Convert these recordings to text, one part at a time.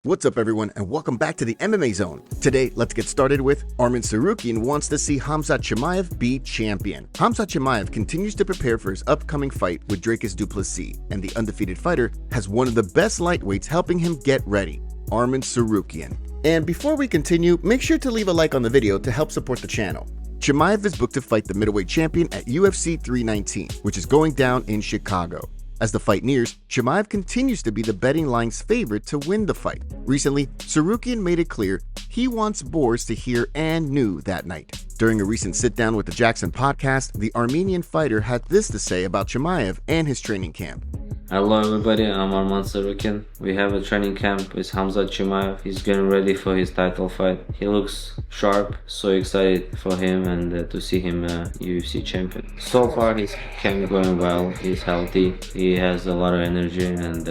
What's up everyone and welcome back to the MMA Zone. Today, let's get started with Arman Tsarukyan wants to see Khamzat Chimaev be champion. Khamzat Chimaev continues to prepare for his upcoming fight with Dricus du Plessis, and the undefeated fighter has one of the best lightweights helping him get ready, Arman Tsarukyan. And before we continue, make sure to leave a like on the video to help support the channel. Chimaev is booked to fight the middleweight champion at UFC 319, which is going down in Chicago. As the fight nears, Chimaev continues to be the betting line's favorite to win the fight. Recently, Tsarukyan made it clear he wants Boers to hear and knew that night. During a recent sit-down with the Jackson podcast, the Armenian fighter had this to say about Chimaev and his training camp. Hello everybody, I'm Arman Tsarukyan. We have a training camp with Khamzat Chimaev. He's getting ready for his title fight. He looks sharp, so excited for him and to see him UFC champion. So far his camp going well, he's healthy, he has a lot of energy, and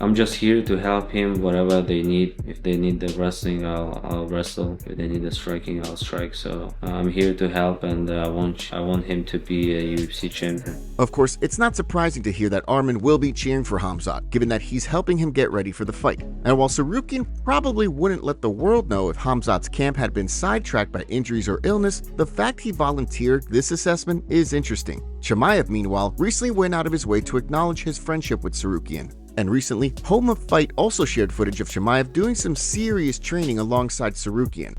I'm just here to help him whatever they need. If they need the wrestling, I'll wrestle. If they need the striking, I'll strike. So I'm here to help, and I want him to be a UFC champion. Of course, it's not surprising to hear that Arman will be cheering for Khamzat, given that he's helping him get ready for the fight. And while Tsarukyan probably wouldn't let the world know if Khamzat's camp had been sidetracked by injuries or illness, the fact he volunteered this assessment is interesting. Chimaev, meanwhile, recently went out of his way to acknowledge his friendship with Tsarukyan. And recently, Home of Fight also shared footage of Chimaev doing some serious training alongside Tsarukyan.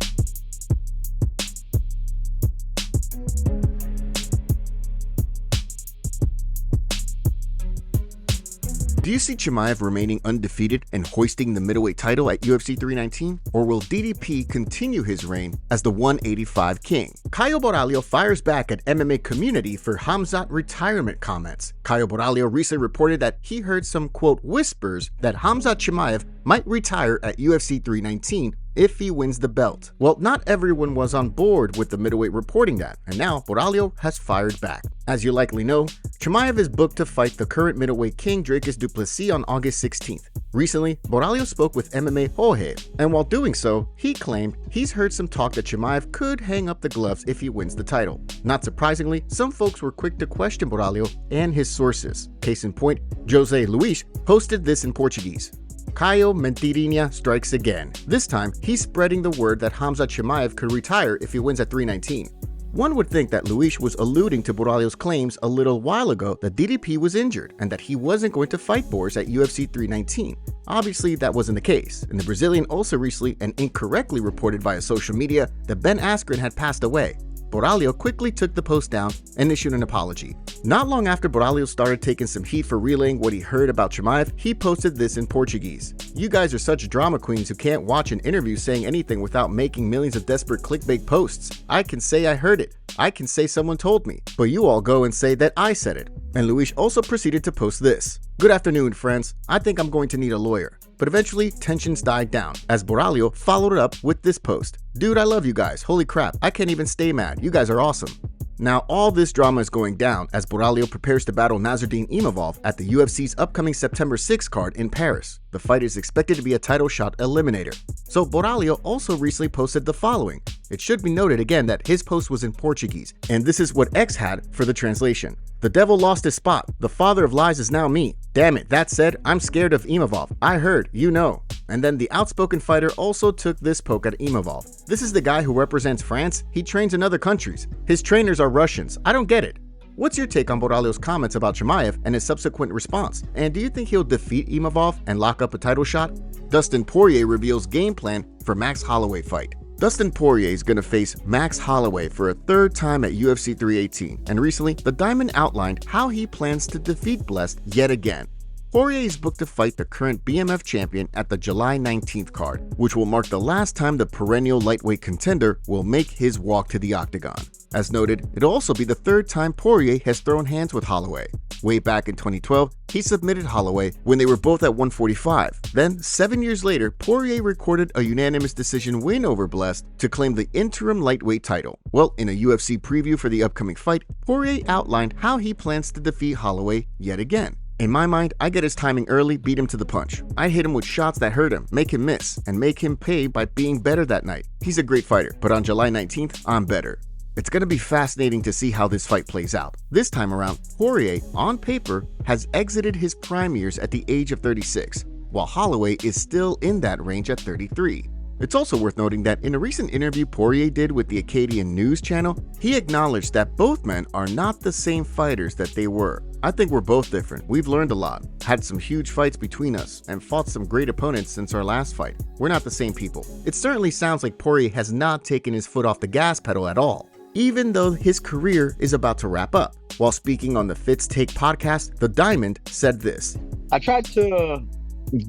Do you see Chimaev remaining undefeated and hoisting the middleweight title at UFC 319? Or will DDP continue his reign as the 185 king? Caio Borralho fires back at MMA community for Khamzat retirement comments. Caio Borralho recently reported that he heard some, quote, whispers that Khamzat Chimaev might retire at UFC 319 if he wins the belt. Well, not everyone was on board with the middleweight reporting that, and now Borralho has fired back. As you likely know, Chimaev is booked to fight the current middleweight king Dricus du Plessis on August 16th. Recently, Borralho spoke with MMA Jorge, and while doing so, he claimed he's heard some talk that Chimaev could hang up the gloves if he wins the title. Not surprisingly, some folks were quick to question Borralho and his sources. Case in point, Jose Luis posted this in Portuguese. Caio Mentirinha strikes again. This time, he's spreading the word that Khamzat Chimaev could retire if he wins at 319. One would think that Luis was alluding to Borralho's claims a little while ago that DDP was injured and that he wasn't going to fight Boers at UFC 319. Obviously, that wasn't the case, and the Brazilian also recently and incorrectly reported via social media that Ben Askren had passed away. Borralho quickly took the post down and issued an apology. Not long after Borralho started taking some heat for relaying what he heard about Chimaev, he posted this in Portuguese. You guys are such drama queens who can't watch an interview saying anything without making millions of desperate clickbait posts. I can say I heard it. I can say someone told me. But you all go and say that I said it. And Luis also proceeded to post this. Good afternoon, friends. I think I'm going to need a lawyer. But eventually, tensions died down, as Borralho followed it up with this post. Dude, I love you guys. Holy crap, I can't even stay mad. You guys are awesome. Now, all this drama is going down as Borralho prepares to battle Nasruddin Imavov at the UFC's upcoming September 6 card in Paris. The fight is expected to be a title shot eliminator. So Borralho also recently posted the following. It should be noted again that his post was in Portuguese, and this is what X had for the translation. The devil lost his spot. The father of lies is now me. Damn it, that said, I'm scared of Imavov. I heard, you know. And then the outspoken fighter also took this poke at Imavov. This is the guy who represents France. He trains in other countries. His trainers are Russians. I don't get it. What's your take on Borralho's comments about Chimaev and his subsequent response? And do you think he'll defeat Imavov and lock up a title shot? Dustin Poirier reveals game plan for Max Holloway fight. Dustin Poirier is going to face Max Holloway for a third time at UFC 318, and recently, the Diamond outlined how he plans to defeat Blessed yet again. Poirier is booked to fight the current BMF champion at the July 19th card, which will mark the last time the perennial lightweight contender will make his walk to the octagon. As noted, it'll also be the third time Poirier has thrown hands with Holloway. Way back in 2012, he submitted Holloway when they were both at 145. Then, 7 years later, Poirier recorded a unanimous decision win over Blessed to claim the interim lightweight title. Well, in a UFC preview for the upcoming fight, Poirier outlined how he plans to defeat Holloway yet again. In my mind, I get his timing early, beat him to the punch. I hit him with shots that hurt him, make him miss, and make him pay by being better that night. He's a great fighter, but on July 19th, I'm better. It's going to be fascinating to see how this fight plays out. This time around, Poirier, on paper, has exited his prime years at the age of 36. while Holloway is still in that range at 33. It's also worth noting that in a recent interview Poirier did with the Acadian News channel, he acknowledged that both men are not the same fighters that they were. I think we're both different. We've learned a lot, had some huge fights between us, and fought some great opponents since our last fight. We're not the same people. It certainly sounds like Poirier has not taken his foot off the gas pedal at all, even though his career is about to wrap up. While speaking on the Fitz Take podcast, the Diamond said this. I tried to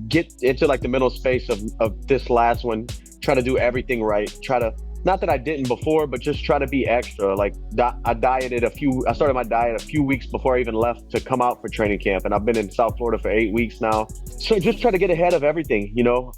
get into like the middle space of this last one, try to do everything right, not that I didn't before, but just try to be extra. Like I started my diet a few weeks before I even left to come out for training camp, and I've been in South Florida for 8 weeks now. So just try to get ahead of everything, we'll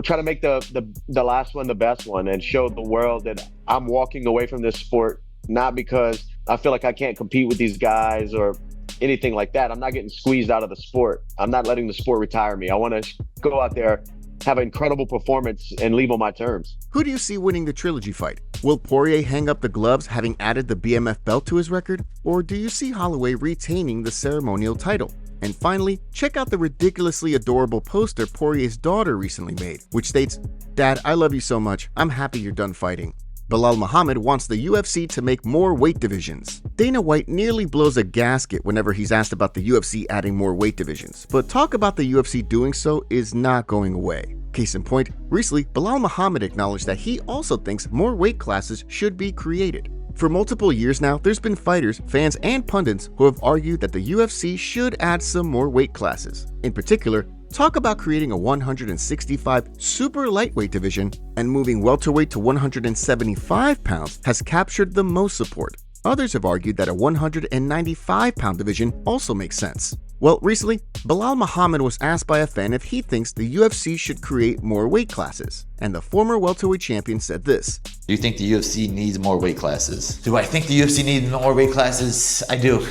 try to make the last one the best one and show the world that I'm walking away from this sport, not because I feel like I can't compete with these guys or anything like that. I'm not getting squeezed out of the sport. I'm not letting the sport retire me. I want to go out there, have an incredible performance, and leave on my terms. Who do you see winning the trilogy fight? Will Poirier hang up the gloves having added the BMF belt to his record? Or do you see Holloway retaining the ceremonial title? And finally, check out the ridiculously adorable poster Poirier's daughter recently made, which states, "Dad, I love you so much. I'm happy you're done fighting." Belal Muhammad wants the UFC to make more weight divisions. Dana White nearly blows a gasket whenever he's asked about the UFC adding more weight divisions, but talk about the UFC doing so is not going away. Case in point, recently, Belal Muhammad acknowledged that he also thinks more weight classes should be created. For multiple years now, there's been fighters, fans, and pundits who have argued that the UFC should add some more weight classes. In particular, talk about creating a 165 super lightweight division, and moving welterweight to 175 pounds has captured the most support. Others have argued that a 195-pound division also makes sense. Well, recently, Belal Muhammad was asked by a fan if he thinks the UFC should create more weight classes, and the former welterweight champion said this. Do you think the UFC needs more weight classes? Do I think the UFC needs more weight classes? I do.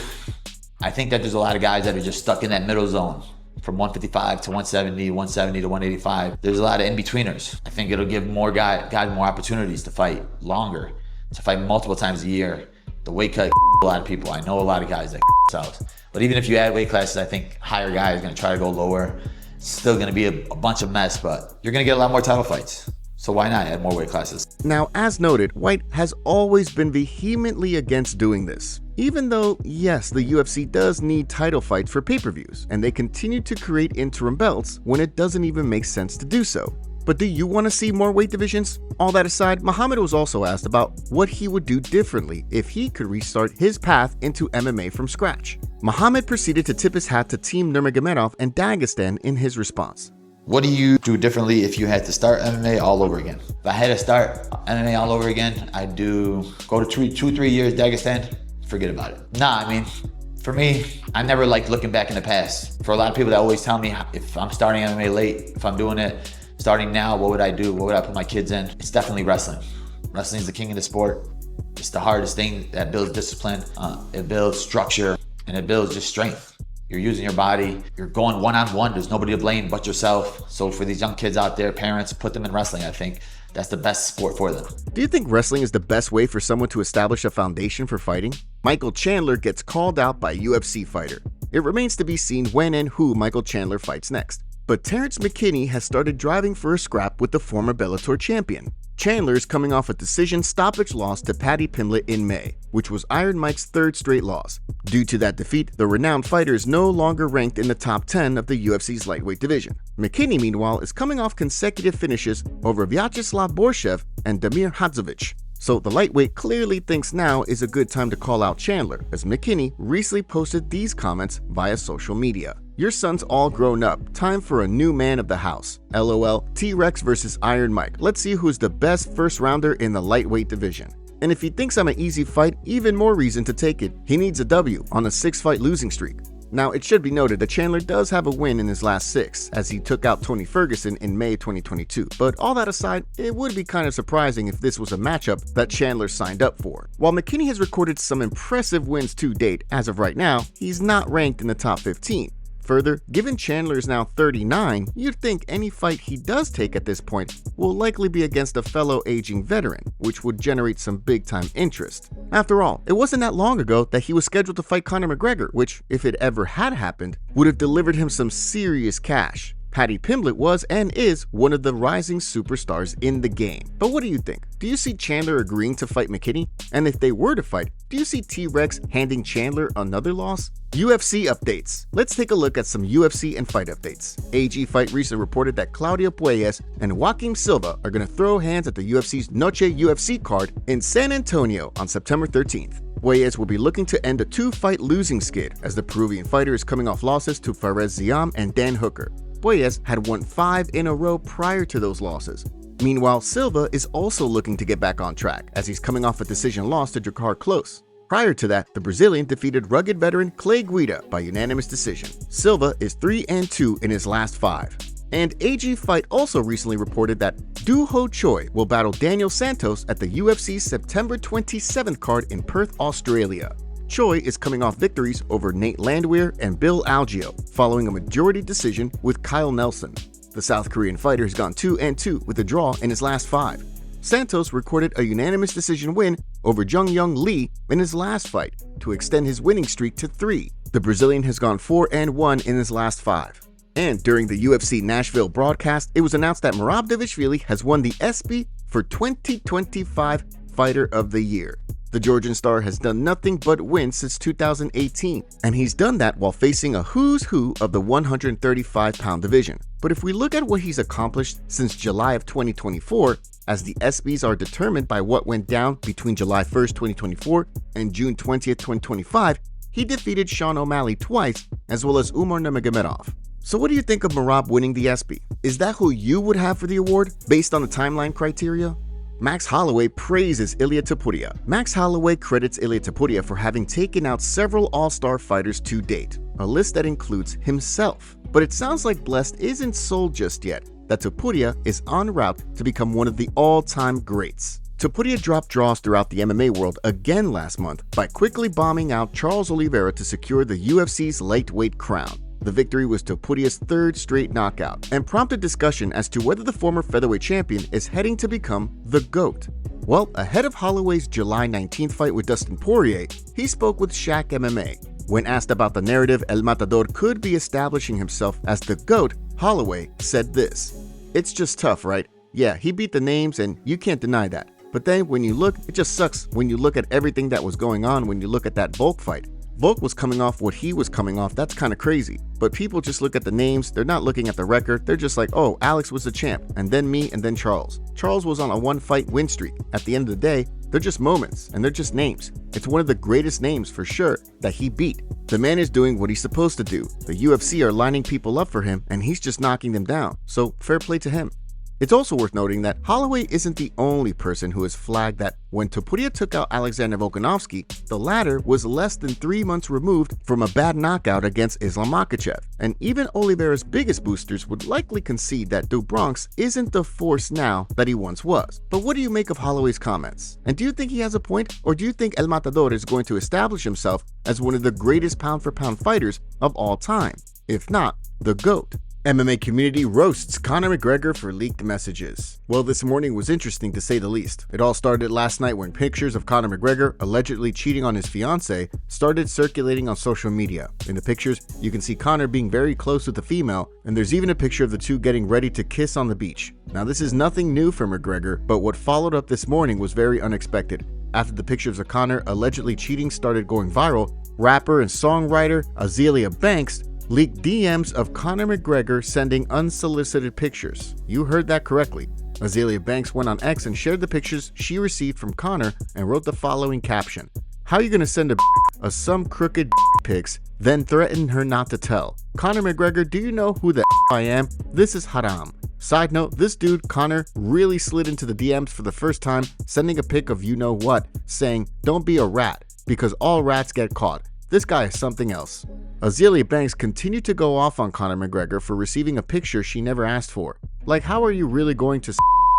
I think that there's a lot of guys that are just stuck in that middle zone. From 155 to 170, 170 to 185. There's a lot of in-betweeners. I think it'll give more guys more opportunities to fight longer, to fight multiple times a year. The weight cut a lot of people. I know a lot of guys that out. But even if you add weight classes, I think higher guys are gonna try to go lower. It's still gonna be a bunch of mess, but you're gonna get a lot more title fights. So why not add more weight classes? Now, as noted, White has always been vehemently against doing this. Even though, yes, the UFC does need title fights for pay-per-views, and they continue to create interim belts when it doesn't even make sense to do so. But do you want to see more weight divisions? All that aside, Muhammad was also asked about what he would do differently if he could restart his path into MMA from scratch. Muhammad proceeded to tip his hat to Team Nurmagomedov and Dagestan in his response. What do you do differently if you had to start MMA all over again? If I had to start MMA all over again, I'd go to 2-3 years Dagestan, forget about it. Nah, I mean, for me, I never liked looking back in the past. For a lot of people that always tell me if I'm starting MMA late, if I'm doing it starting now, what would I do? What would I put my kids in? It's definitely wrestling. Wrestling is the king of the sport. It's the hardest thing that builds discipline, it builds structure, and it builds just strength. You're using your body, you're going one-on-one, there's nobody to blame but yourself. So for these young kids out there, parents, put them in wrestling. I think that's the best sport for them. Do you think wrestling is the best way for someone to establish a foundation for fighting? Michael Chandler gets called out by a UFC fighter. It remains to be seen when and who Michael Chandler fights next. But Terrence McKinney has started driving for a scrap with the former Bellator champion. Chandler is coming off a decision stoppage loss to Paddy Pimblett in May, which was Iron Mike's third straight loss. Due to that defeat, the renowned fighter is no longer ranked in the top 10 of the UFC's lightweight division. McKinney, meanwhile, is coming off consecutive finishes over Vyacheslav Borshev and Damir Hadzovic. So the lightweight clearly thinks now is a good time to call out Chandler, as McKinney recently posted these comments via social media. Your son's all grown up. Time for a new man of the house. LOL, T-Rex versus Iron Mike. Let's see who's the best first rounder in the lightweight division. And if he thinks I'm an easy fight, even more reason to take it. He needs a W on a 6-fight losing streak. Now, it should be noted that Chandler does have a win in his last 6, as he took out Tony Ferguson in May 2022. But all that aside, it would be kind of surprising if this was a matchup that Chandler signed up for. While McKinney has recorded some impressive wins to date, as of right now, he's not ranked in the top 15. further, given Chandler is now 39, you'd think any fight he does take at this point will likely be against a fellow aging veteran, which would generate some big-time interest. After all, it wasn't that long ago that he was scheduled to fight Conor McGregor, which, if it ever had happened, would have delivered him some serious cash. Paddy Pimblett was and is one of the rising superstars in the game. But what do you think? Do you see Chandler agreeing to fight McKinney? And if they were to fight, do you see T-Rex handing Chandler another loss? UFC updates. Let's take a look at some UFC and fight updates. AG Fight recently reported that Claudio Puelles and Joaquim Silva are going to throw hands at the UFC's Noche UFC card in San Antonio on September 13th. Puelles will be looking to end a 2-fight losing skid as the Peruvian fighter is coming off losses to Fares Ziam and Dan Hooker. Puelles had won 5 in a row prior to those losses. Meanwhile, Silva is also looking to get back on track as he's coming off a decision loss to Drakkar Klose. Prior to that, the Brazilian defeated rugged veteran Clay Guida by unanimous decision. Silva is 3-2 in his last 5. And AG Fight also recently reported that Doo Ho Choi will battle Daniel Santos at the UFC's September 27th card in Perth, Australia. Choi is coming off victories over Nate Landwehr and Bill Algeo, following a majority decision with Kyle Nelson. The South Korean fighter has gone 2-2 with a draw in his last 5. Santos recorded a unanimous decision win over Jung Young Lee in his last fight to extend his winning streak to 3. The Brazilian has gone 4-1 in his last 5. And during the UFC Nashville broadcast, it was announced that Merab Dvalishvili has won the ESPY for 2025 Fighter of the Year. The Georgian star has done nothing but win since 2018, and he's done that while facing a who's who of the 135-pound division. But if we look at what he's accomplished since July of 2024, as the ESPYs are determined by what went down between July 1st, 2024 and June 20th, 2025, he defeated Sean O'Malley twice, as well as Umar Nurmagomedov. So what do you think of Merab winning the ESPY? Is that who you would have for the award, based on the timeline criteria? Max Holloway praises Ilia Topuria. Max Holloway credits Ilia Topuria for having taken out several all-star fighters to date, a list that includes himself. But it sounds like Blessed isn't sold just yet, that Topuria is en route to become one of the all-time greats. Topuria dropped draws throughout the MMA world again last month by quickly bombing out Charles Oliveira to secure the UFC's lightweight crown. The victory was Topuria's 3rd straight knockout and prompted discussion as to whether the former featherweight champion is heading to become the GOAT. Well, ahead of Holloway's July 19th fight with Dustin Poirier, he spoke with Shaq MMA. When asked about the narrative El Matador could be establishing himself as the GOAT, Holloway said this: "It's just tough, right? Yeah, he beat the names and you can't deny that. But then when you look, it just sucks when you look at everything that was going on when you look at that Volk fight. Volk was coming off what he was coming off, that's kind of crazy. But people just look at the names, they're not looking at the record, they're just like, oh, Alex was the champ, and then me, and then Charles. Charles was on a 1-fight win streak. At the end of the day, they're just moments, and they're just names. It's one of the greatest names for sure that he beat. The man is doing what he's supposed to do. The UFC are lining people up for him, and he's just knocking them down. So fair play to him." It's also worth noting that Holloway isn't the only person who has flagged that when Topuria took out Alexander Volkanovski, the latter was less than 3 months removed from a bad knockout against Islam Makhachev. And even Oliveira's biggest boosters would likely concede that Do Bronx isn't the force now that he once was. But what do you make of Holloway's comments? And do you think he has a point, or do you think El Matador is going to establish himself as one of the greatest pound-for-pound fighters of all time? If not, the GOAT. MMA community roasts Conor McGregor for leaked messages. Well, this morning was interesting to say the least. It all started last night when pictures of Conor McGregor allegedly cheating on his fiancée started circulating on social media. In the pictures, you can see Conor being very close with the female, and there's even a picture of the two getting ready to kiss on the beach. Now, this is nothing new for McGregor, but what followed up this morning was very unexpected. After the pictures of Conor allegedly cheating started going viral, rapper and songwriter Azealia Banks leaked DMs of Conor McGregor sending unsolicited pictures. You heard that correctly. Azealia Banks went on X and shared the pictures she received from Conor and wrote the following caption: "How you gonna send a some crooked pics, then threaten her not to tell? Conor McGregor, do you know who the I am? This is haram." Side note, this dude, Conor, really slid into the DMs for the first time, sending a pic of you-know-what, saying, "Don't be a rat, because all rats get caught. This guy is something else." Azealia Banks continued to go off on Conor McGregor for receiving a picture she never asked for. Like, how are you really going to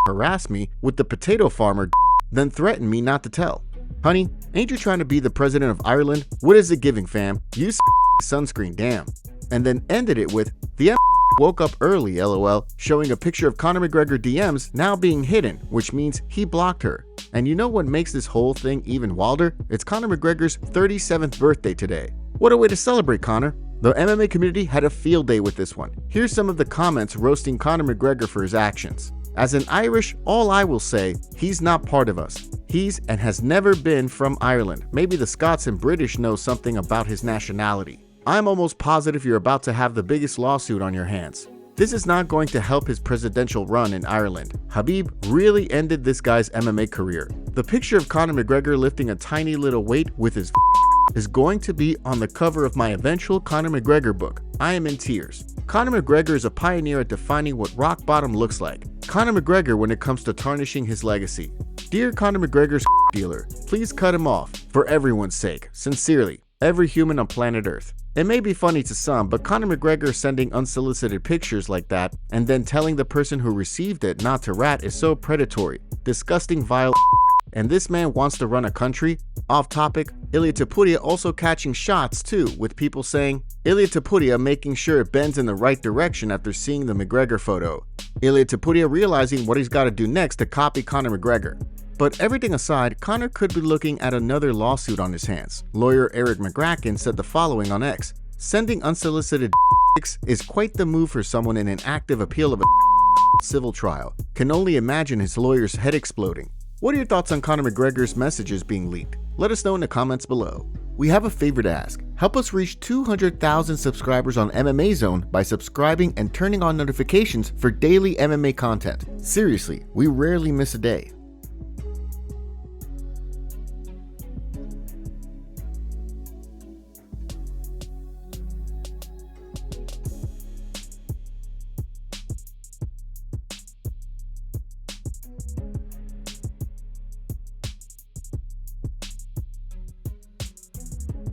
harass me with the potato farmer, then threaten me not to tell? Honey, ain't you trying to be the president of Ireland? What is it giving, fam? Use sunscreen, damn. and then ended it with, "The M woke up early, lol," showing a picture of Conor McGregor DMs now being hidden, which means he blocked her. And you know what makes this whole thing even wilder? It's Conor McGregor's 37th birthday today. What a way to celebrate, Conor. The MMA community had a field day with this one. Here's some of the comments roasting Conor McGregor for his actions. "As an Irish, all I will say, he's not part of us. He's and has never been from Ireland. Maybe the Scots and British know something about his nationality. I'm almost positive you're about to have the biggest lawsuit on your hands. This is not going to help his presidential run in Ireland. Khabib really ended this guy's MMA career. The picture of Conor McGregor lifting a tiny little weight with his is going to be on the cover of my eventual Conor McGregor book. I am in tears. Conor McGregor is a pioneer at defining what rock bottom looks like. Conor McGregor when it comes to tarnishing his legacy. Dear Conor McGregor's dealer, please cut him off, for everyone's sake. Sincerely, every human on planet Earth." It may be funny to some, but Conor McGregor sending unsolicited pictures like that and then telling the person who received it not to rat is so predatory, disgusting, vile. And this man wants to run a country? Off topic, Ilia Topuria also catching shots too, with people saying, Ilia Topuria making sure it bends in the right direction after seeing the McGregor photo. Ilia Topuria realizing what he's got to do next to copy Conor McGregor. But everything aside, Conor could be looking at another lawsuit on his hands. Lawyer Eric McGracken said the following on X: "Sending unsolicited pics is quite the move for someone in an active appeal of a civil trial. Can only imagine his lawyer's head exploding." What are your thoughts on Conor McGregor's messages being leaked? Let us know in the comments below. We have a favor to ask. Help us reach 200,000 subscribers on MMA Zone by subscribing and turning on notifications for daily MMA content. Seriously, we rarely miss a day.